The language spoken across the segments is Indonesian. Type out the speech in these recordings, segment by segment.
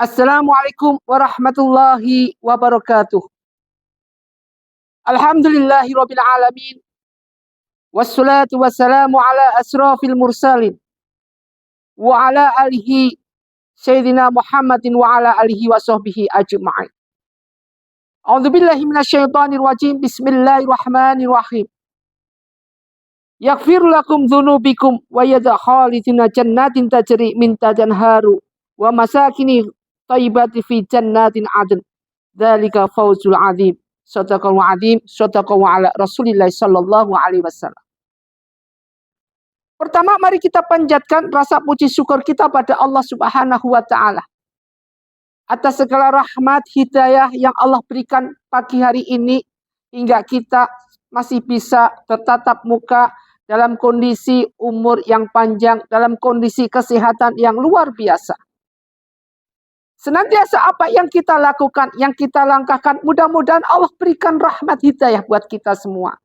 Assalamualaikum warahmatullahi wabarakatuh. Alhamdulillahirabbil alamin. Wassalatu wassalamu ala asrafil mursalin wa ala alihi sayyidina Muhammadin wa ala alihi wa sahbihi ajma'in. A'udzubillahi minasyaitonir rajim. Bismillahirrahmanirrahim. Yaghfir lakum dzunubikum wa yadkhulukum jannatin tajri min tahtiha al-anharu wa masakini thayyibati fi jannatin 'adn. Dzalika fawzul 'adzim. Shadaqallahu 'adzim, shadaqallahu ala Rasulillah sallallahu alaihi wasallam. Pertama, mari kita panjatkan rasa puji syukur kita pada Allah Subhanahu wa taala atas segala rahmat hidayah yang Allah berikan pagi hari ini hingga kita masih bisa bertatap muka dalam kondisi umur yang panjang, dalam kondisi kesehatan yang luar biasa. Senantiasa apa yang kita lakukan, yang kita langkahkan, mudah-mudahan Allah berikan rahmat hidayah buat kita semua.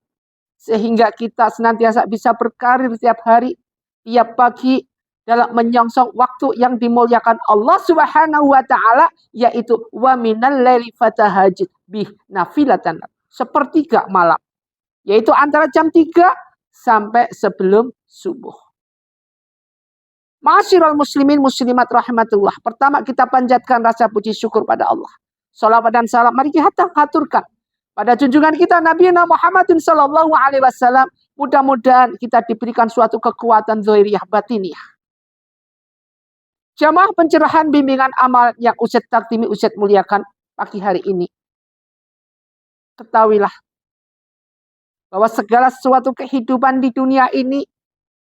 Sehingga kita senantiasa bisa berkarir tiap hari, tiap pagi, dalam menyongsong waktu yang dimuliakan Allah Subhanahu wa taala, yaitu wa minal laili fatahajjud bih nafilatan, sepertiga malam, yaitu antara jam 3 sampai sebelum subuh. Ma'asyiral muslimin muslimat rahimatullah. Pertama, kita panjatkan rasa puji syukur pada Allah. Salawat dan salam mari kita haturkan pada junjungan kita Nabi Muhammadin sallallahu alaihi wasallam. Mudah-mudahan kita diberikan suatu kekuatan zahiriyah batiniyah. Jamaah pencerahan bimbingan amal yang Ustadz Taktimi Ustadz muliakan pagi hari ini. Ketahuilah bahwa segala sesuatu kehidupan di dunia ini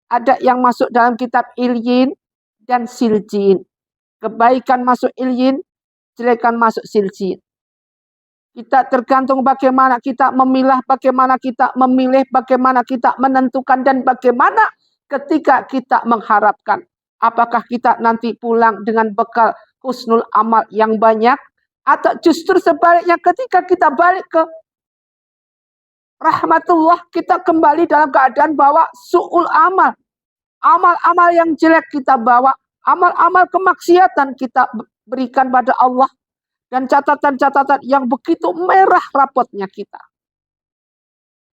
ada yang masuk dalam kitab Ilyin dan Siljin. Kebaikan masuk Ilyin, jelekan masuk Siljin. Kita tergantung bagaimana kita memilah, bagaimana kita memilih, bagaimana kita menentukan, dan bagaimana ketika kita mengharapkan. Apakah kita nanti pulang dengan bekal husnul amal yang banyak, atau justru sebaliknya ketika kita balik ke rahmatullah, kita kembali dalam keadaan bahwa su'ul amal. Amal-amal yang jelek kita bawa. Amal-amal kemaksiatan kita berikan pada Allah. Dan catatan-catatan yang begitu merah rapotnya kita.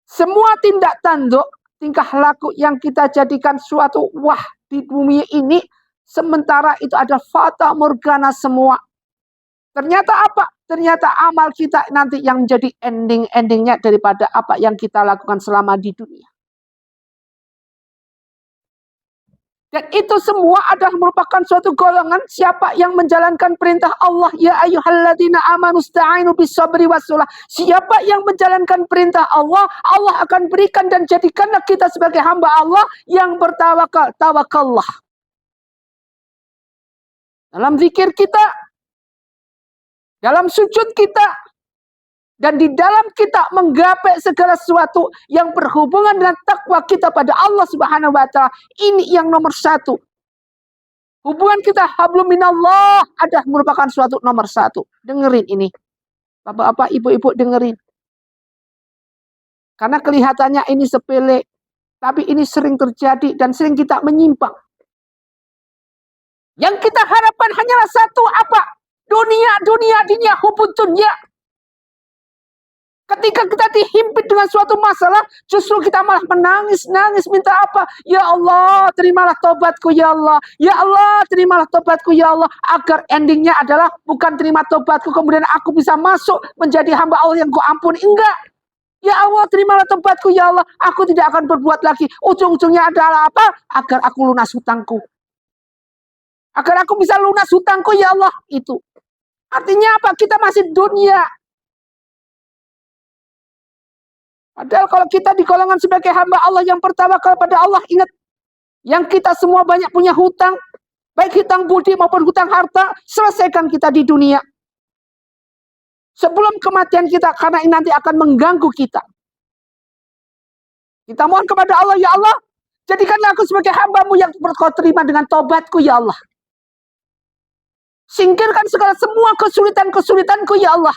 Semua tindak tanduk, tingkah laku yang kita jadikan suatu wah di bumi ini. Sementara itu ada fata morgana semua. Ternyata apa? Ternyata amal kita nanti yang menjadi ending-endingnya daripada apa yang kita lakukan selama di dunia. Dan itu semua adalah merupakan suatu golongan siapa yang menjalankan perintah Allah. Ya ayyuhalladzina amanu sta'inu bis-sabri was-shalah. Siapa yang menjalankan perintah Allah, Allah akan berikan dan jadikanlah kita sebagai hamba Allah yang bertawakal. Tawakallah. Dalam zikir kita, dalam sujud kita, dan di dalam kita menggapai segala sesuatu yang berhubungan dengan takwa kita pada Allah Subhanahu wa taala. Ini yang nomor satu. Hubungan kita hablum minallah adalah merupakan suatu nomor satu. Dengerin ini. Bapak-bapak, ibu-ibu dengerin. Karena kelihatannya ini sepele, tapi ini sering terjadi dan sering kita menyimpang. Yang kita harapkan hanyalah satu, apa? Dunia, hubun dunia. Ketika kita dihimpit dengan suatu masalah, justru kita malah menangis, minta apa? Ya Allah, terimalah tobatku ya Allah. Ya Allah, terimalah tobatku ya Allah. Agar endingnya adalah bukan terima tobatku, kemudian aku bisa masuk menjadi hamba Allah yang Kau ampuni. Enggak. Ya Allah, terimalah tobatku ya Allah. Aku tidak akan berbuat lagi. Ujung-ujungnya adalah apa? Agar aku lunas hutangku. Agar aku bisa lunas hutangku ya Allah. Itu. Artinya apa? Kita masih dunia. Padahal kalau kita di golongan sebagai hamba Allah yang bertawakal pada Allah, ingat, yang kita semua banyak punya hutang, baik hutang budi maupun hutang harta, selesaikan kita di dunia. Sebelum kematian kita, karena ini nanti akan mengganggu kita. Kita mohon kepada Allah, ya Allah, jadikanlah aku sebagai hamba-Mu yang Kau terima dengan tobatku, ya Allah. Singkirkan segala semua kesulitan-kesulitanku, ya Allah.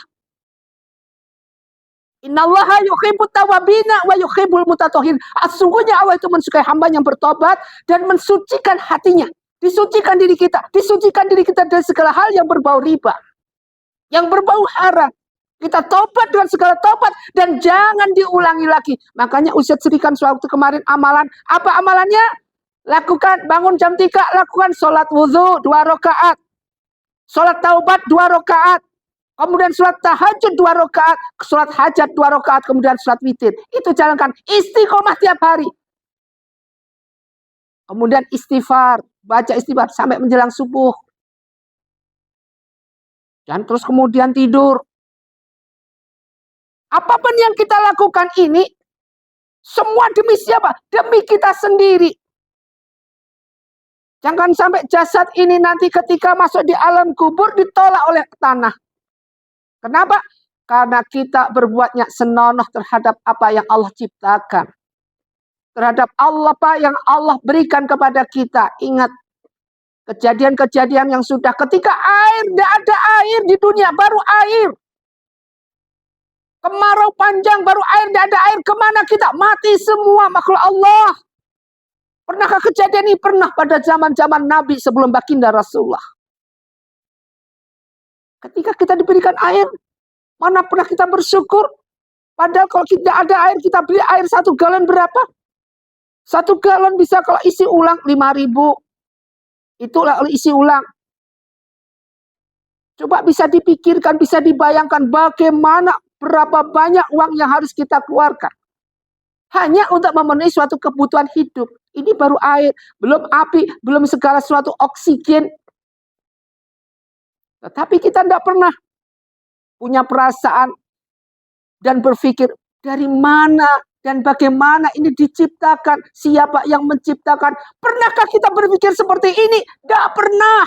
Innallaha yuhibbut tawwabina wa yuhibbul mutatahhirin. Sesungguhnya Allah itu mensukai hamba yang bertobat dan mensucikan hatinya. Disucikan diri kita dari segala hal yang berbau riba, yang berbau haram. Kita tobat dengan segala tobat dan jangan diulangi lagi. Makanya Ustaz ceritakan suatu kemarin amalan. Apa amalannya? Lakukan bangun jam 3, lakukan sholat wudhu 2 rakaat. Sholat taubat 2 rakaat. Kemudian sholat tahajud 2 rakaat. Sholat hajat 2 rakaat. Kemudian sholat witir. Itu jalankan. Istiqomah tiap hari. Kemudian istighfar. Baca istighfar sampai menjelang subuh. Dan terus kemudian tidur. Apapun yang kita lakukan ini, semua demi siapa? Demi kita sendiri. Jangan sampai jasad ini nanti ketika masuk di alam kubur ditolak oleh tanah. Kenapa? Karena kita berbuatnya senonoh terhadap apa yang Allah ciptakan. Terhadap apa yang Allah berikan kepada kita. Ingat, kejadian-kejadian yang sudah ketika tidak ada air di dunia, baru air. Kemarau panjang, baru air, tidak ada air. Kemana kita? Mati semua makhluk Allah. Pernahkah kejadian ini? Pernah pada zaman-zaman Nabi sebelum baginda Rasulullah. Ketika kita diberikan air, mana pernah kita bersyukur? Padahal kalau tidak ada air, kita beli air 1 galon berapa? 1 galon bisa kalau isi ulang 5.000. Itulah isi ulang. Coba bisa dipikirkan, bisa dibayangkan bagaimana berapa banyak uang yang harus kita keluarkan. Hanya untuk memenuhi suatu kebutuhan hidup. Ini baru air, belum api, belum segala suatu oksigen. Tetapi kita tidak pernah punya perasaan dan berpikir dari mana dan bagaimana ini diciptakan, siapa yang menciptakan. Pernahkah kita berpikir seperti ini? Tidak pernah.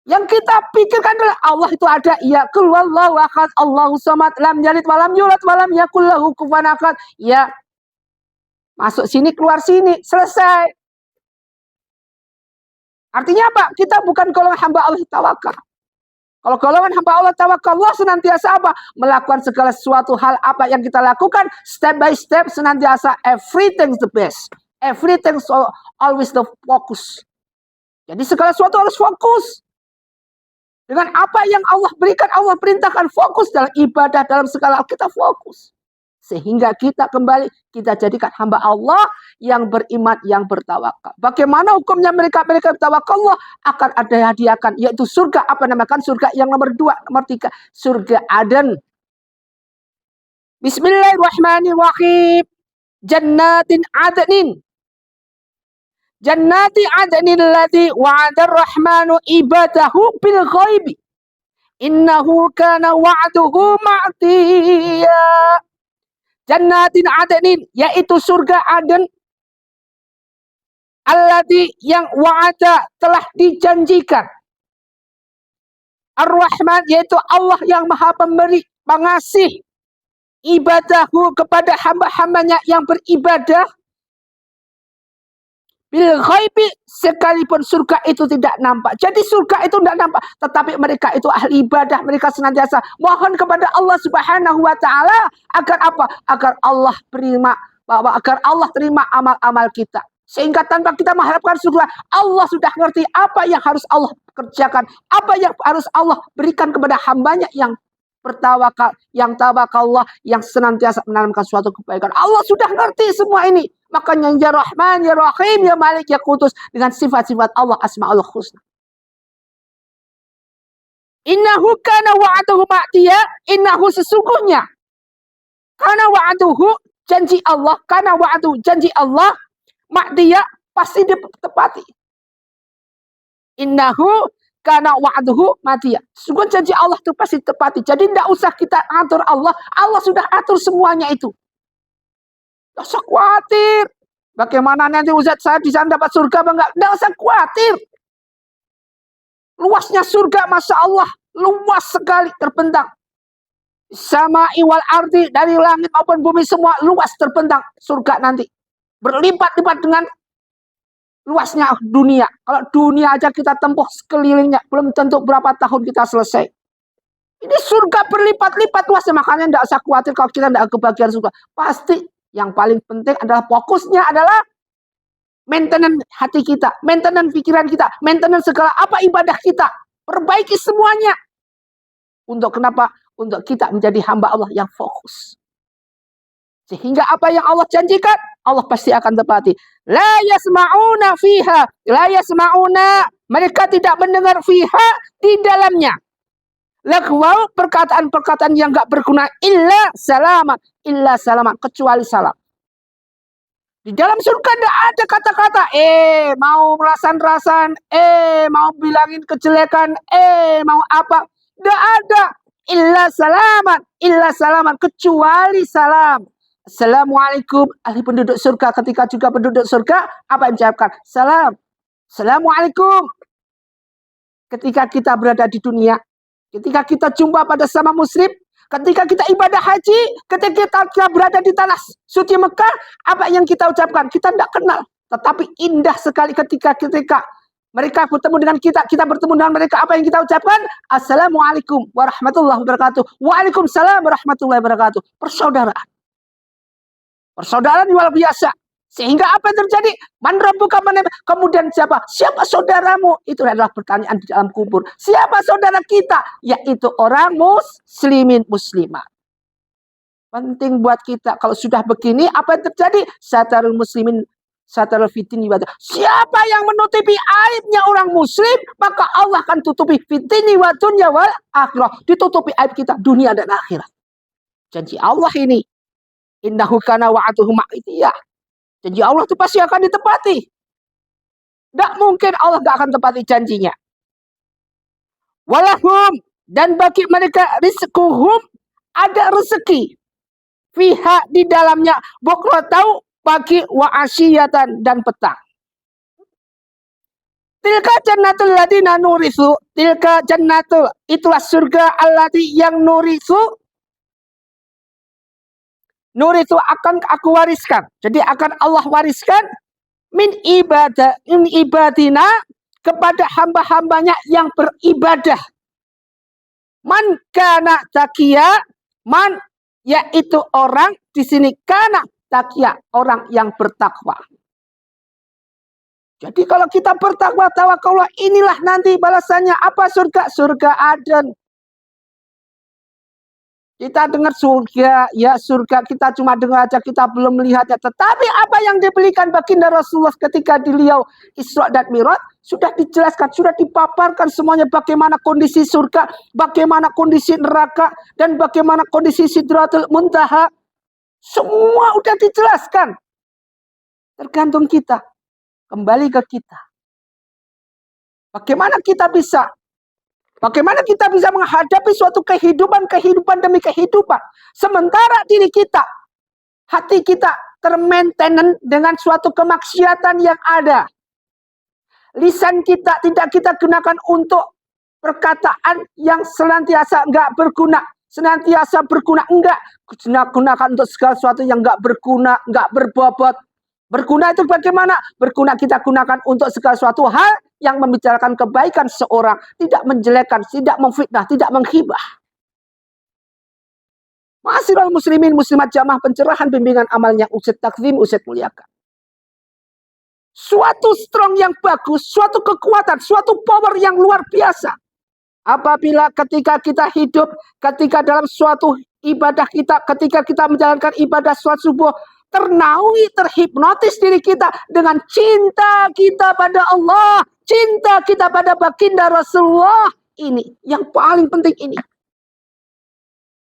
Yang kita pikirkan adalah Allah itu ada. Ya qul huwallahu ahad, Allahu samad, lam yalid walam yulad walam yakul lahu kufuwan ahad. Ya. Masuk sini, keluar sini, selesai. Artinya apa? Kita bukan golongan hamba Allah tawakal. Kalau golongan hamba Allah tawakal, Allah senantiasa apa? Melakukan segala sesuatu hal apa yang kita lakukan step by step, senantiasa everything's the best. Everything's always the focus. Jadi segala sesuatu harus fokus. Dengan apa yang Allah berikan, Allah perintahkan fokus dalam ibadah, dalam segala hal kita fokus. Sehingga kita kembali, kita jadikan hamba Allah yang beriman, yang bertawakal. Bagaimana hukumnya mereka bertawakal? Allah akan ada hadiahkan, yaitu surga. Apa namakan surga yang nomor 2, nomor 3? Surga Aden. Bismillahirrahmanirrahim. Jannatin adnin. Jannati adnin allati wa'adar rahmanu ibadahu bil ghaibi. Innahu kana wa'duhu ma'tiya. Jannatin adnin, yaitu surga Aden. Allati yang wa'ada, telah dijanjikan. Ar-Rahman, yaitu Allah yang maha pemberi, pengasih. Ibadahu, kepada hamba-hambanya yang beribadah. Bil ghaibi, sekalipun surga itu tidak nampak. Jadi surga itu tidak nampak, tetapi mereka itu ahli ibadah, mereka senantiasa mohon kepada Allah Subhanahu wa taala agar apa? Agar Allah terima amal-amal kita. Sehingga tanpa kita mengharapkan surga, Allah sudah ngerti apa yang harus Allah kerjakan, apa yang harus Allah berikan kepada hambanya yang bertawakal, yang tawakallah, yang senantiasa menanamkan suatu kebaikan. Allah sudah ngerti semua ini. Makanya ya Rahman, ya Rahim, ya Malik, ya Qudus, dengan sifat-sifat Allah Asma'ul Husna. Innahu kana wa'aduhu ma'tiya, innahu sesungguhnya. Kana wa'aduhu, janji Allah, kana wa'aduhu, janji Allah, ma'tiya, pasti ditepati. Innahu kana wa'aduhu ma'tiya. Sesungguhnya janji Allah itu pasti ditepati. Jadi tidak usah kita atur Allah, Allah sudah atur semuanya itu. Tidak usah khawatir. Bagaimana nanti Ustaz saya di sana dapat surga apa enggak? Tidak usah khawatir. Luasnya surga, Masya Allah. Luas sekali, terbentang. Sama iwal ardi, dari langit maupun bumi semua luas terbentang surga nanti. Berlipat-lipat dengan luasnya dunia. Kalau dunia aja kita tempuh sekelilingnya, belum tentu berapa tahun kita selesai. Ini surga berlipat-lipat luasnya. Makanya tidak usah khawatir kalau kita tidak kebagian surga. Pasti. Yang paling penting adalah fokusnya adalah maintenance hati kita, maintenance pikiran kita, maintenance segala apa ibadah kita. Perbaiki semuanya. Untuk kenapa? Untuk kita menjadi hamba Allah yang fokus. Sehingga apa yang Allah janjikan, Allah pasti akan tepati. La yasma'una fiha, la yasma'una. Mereka tidak mendengar fiha di dalamnya. Laghwaw, perkataan-perkataan yang enggak berguna, illa salaman, kecuali salam. Di dalam surga tidak ada kata-kata, mau rasan-rasan, mau bilangin kejelekan, mau apa. Tidak ada. Illa salaman, kecuali salam. Assalamualaikum, ahli penduduk surga. Ketika juga penduduk surga, apa yang diucapkan? Salam. Assalamualaikum. Ketika kita berada di dunia, ketika kita jumpa pada sama muslim, ketika kita ibadah haji, ketika kita berada di tanah suci Mekah, apa yang kita ucapkan? Kita tidak kenal. Tetapi indah sekali ketika mereka bertemu dengan kita bertemu dengan mereka. Apa yang kita ucapkan? Assalamualaikum warahmatullahi wabarakatuh. Waalaikumsalam warahmatullahi wabarakatuh. Persaudaraan. Persaudaraan luar biasa. Sehingga apa yang terjadi? Man rabbuka, kemudian siapa? Siapa saudaramu? Itu adalah pertanyaan di dalam kubur. Siapa saudara kita? Yaitu orang muslimin muslimah. Penting buat kita. Kalau sudah begini, apa yang terjadi? Satarul muslimin, satarul fitin ibadah. Siapa yang menutupi aibnya orang muslim, maka Allah akan tutupi fitini wa dunya wal akhirah. Ditutupi aib kita dunia dan akhirat. Janji Allah ini. Innahu kana wa'atuhu ma'itiyah. Janji Allah itu pasti akan ditepati. Tidak mungkin Allah tidak akan tepati janjinya. Walahum, dan bagi mereka rizquhum, ada rezeki. Fiha, di dalamnya, bukrotau, pagi, wa asyiyatan, dan petang. Tilka jannatul ladina nurithu. Tilka jannatul, itulah surga allati yang nurithu. Nur itu akan aku wariskan. Jadi akan Allah wariskan min ibadina kepada hamba-hambanya yang beribadah. Man kana taqiya, man yaitu orang di sini kana taqiya, orang yang bertakwa. Jadi kalau kita bertakwa tawakallah, inilah nanti balasannya apa? Surga Aden. Kita dengar surga, ya surga kita cuma dengar aja, kita belum melihatnya. Tetapi apa yang diberikan baginda Rasulullah ketika beliau Isra dan Mi'raj sudah dijelaskan, sudah dipaparkan semuanya bagaimana kondisi surga, bagaimana kondisi neraka, dan bagaimana kondisi Sidratul Muntaha. Semua sudah dijelaskan. Tergantung kita, kembali ke kita. Bagaimana kita bisa menghadapi suatu kehidupan demi kehidupan. Sementara diri kita, hati kita termainten dengan suatu kemaksiatan yang ada. Lisan kita tidak kita gunakan untuk perkataan yang senantiasa enggak berguna. Senantiasa berguna enggak. Gunakan untuk segala sesuatu yang enggak berguna, enggak berbobot. Berguna itu bagaimana? Berguna kita gunakan untuk segala suatu hal yang membicarakan kebaikan seorang, tidak menjelekkan, tidak memfitnah, tidak menghibah. Ma'asyiral muslimin muslimat jamaah pencerahan bimbingan amalnya Ustaz Takzim, Ustaz muliakan. Suatu strong yang bagus, suatu kekuatan, suatu power yang luar biasa. Apabila ketika kita hidup, ketika dalam suatu ibadah kita, ketika kita menjalankan ibadah sholat subuh, ternaungi, terhipnotis diri kita dengan cinta kita pada Allah, cinta kita pada baginda Rasulullah. Ini yang paling penting ini.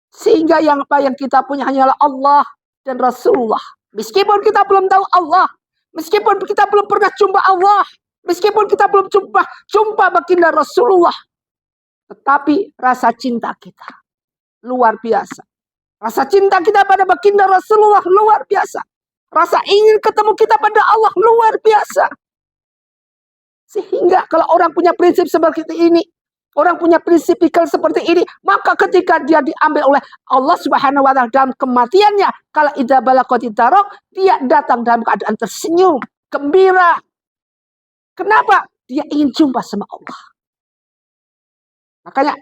Sehingga yang kita punya hanyalah Allah dan Rasulullah. Meskipun kita belum tahu Allah, meskipun kita belum pernah jumpa Allah, meskipun kita belum jumpa baginda Rasulullah, tetapi rasa cinta kita luar biasa. Rasa cinta kita pada baginda Rasulullah luar biasa. Rasa ingin ketemu kita pada Allah luar biasa. Sehingga kalau orang punya prinsip seperti ini, orang punya prinsip pikir seperti ini, maka ketika dia diambil oleh Allah Subhanahu wa taala dalam kematiannya, kalau idza balaqati tarok, dia datang dalam keadaan tersenyum, gembira. Kenapa? Dia ingin jumpa sama Allah. Makanya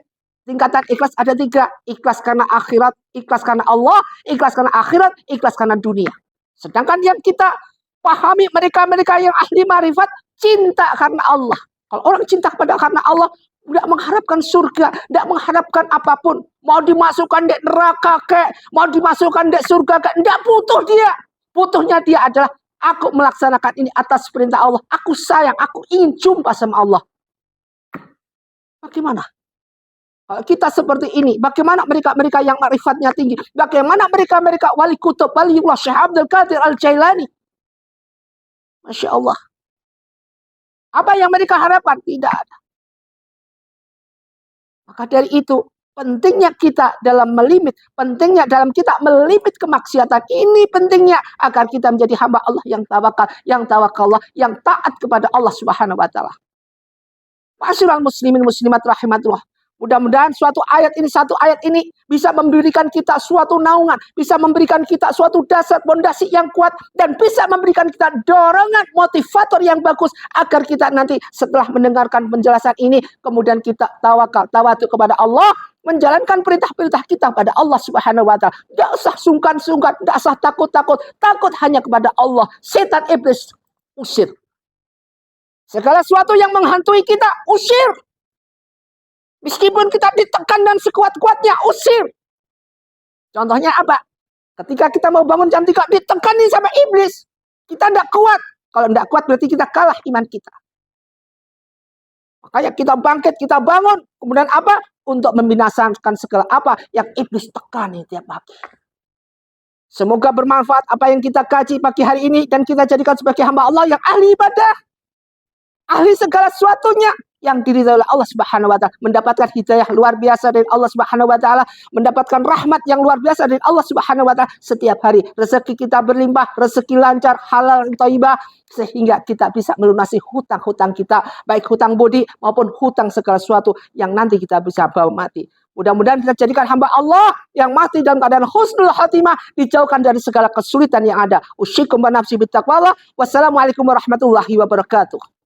tingkatan ikhlas ada 3. Ikhlas karena akhirat, ikhlas karena Allah, ikhlas karena akhirat, ikhlas karena dunia. Sedangkan yang kita Pahami mereka-mereka yang ahli marifat, cinta karena Allah. Kalau orang cinta karena Allah, tidak mengharapkan surga, tidak mengharapkan apapun. Mau dimasukkan di neraka kek, mau dimasukkan di surga kek, tidak butuh dia. Butuhnya dia adalah, aku melaksanakan ini atas perintah Allah. Aku sayang, aku ingin jumpa sama Allah. Bagaimana? Kalau kita seperti ini, bagaimana mereka-mereka yang marifatnya tinggi? Bagaimana mereka-mereka wali kutub, waliullah Syekh Abdul Qadir Al-Jailani? Masya Allah. Apa yang mereka harapkan? Tidak ada. Maka dari itu, pentingnya kita dalam melimit, pentingnya dalam kita melimit kemaksiatan. Ini pentingnya agar kita menjadi hamba Allah yang tawakal, yang taat kepada Allah Subhanahu wa taala. Ma'asyiral muslimin muslimat rahimatullah. Mudah-mudahan satu ayat ini bisa memberikan kita suatu naungan, bisa memberikan kita suatu dasar pondasi yang kuat, dan bisa memberikan kita dorongan motivator yang bagus agar kita nanti setelah mendengarkan penjelasan ini, kemudian kita tawadu kepada Allah, menjalankan perintah-perintah kita pada Allah Subhanahu wa taala. Tidak usah sungkan-sungkan, tidak usah takut-takut, takut hanya kepada Allah. Setan iblis usir. Segala sesuatu yang menghantui kita usir. Meskipun kita ditekan dan sekuat-kuatnya, usir. Contohnya apa? Ketika kita mau bangun jam 3, ditekan nih sama iblis. Kita tidak kuat. Kalau tidak kuat berarti kita kalah iman kita. Makanya kita bangkit, kita bangun. Kemudian apa? Untuk membinasakan segala apa yang iblis tekani tiap pagi. Semoga bermanfaat apa yang kita kaji pagi hari ini. Dan kita jadikan sebagai hamba Allah yang ahli ibadah. Ahli segala sesuatunya. Yang diridhai oleh Allah Subhanahu wa taala, mendapatkan hidayah luar biasa dari Allah Subhanahu wa taala, mendapatkan rahmat yang luar biasa dari Allah Subhanahu wa taala setiap hari. Rezeki kita berlimpah, rezeki lancar, halal thayyibah, sehingga kita bisa melunasi hutang-hutang kita, baik hutang budi maupun hutang segala sesuatu yang nanti kita bisa bawa mati. Mudah-mudahan kita jadikan hamba Allah yang mati dalam keadaan husnul khatimah, dijauhkan dari segala kesulitan yang ada. Usyikum wa nafsi bittaqwallah. Wassalamualaikum warahmatullahi wabarakatuh.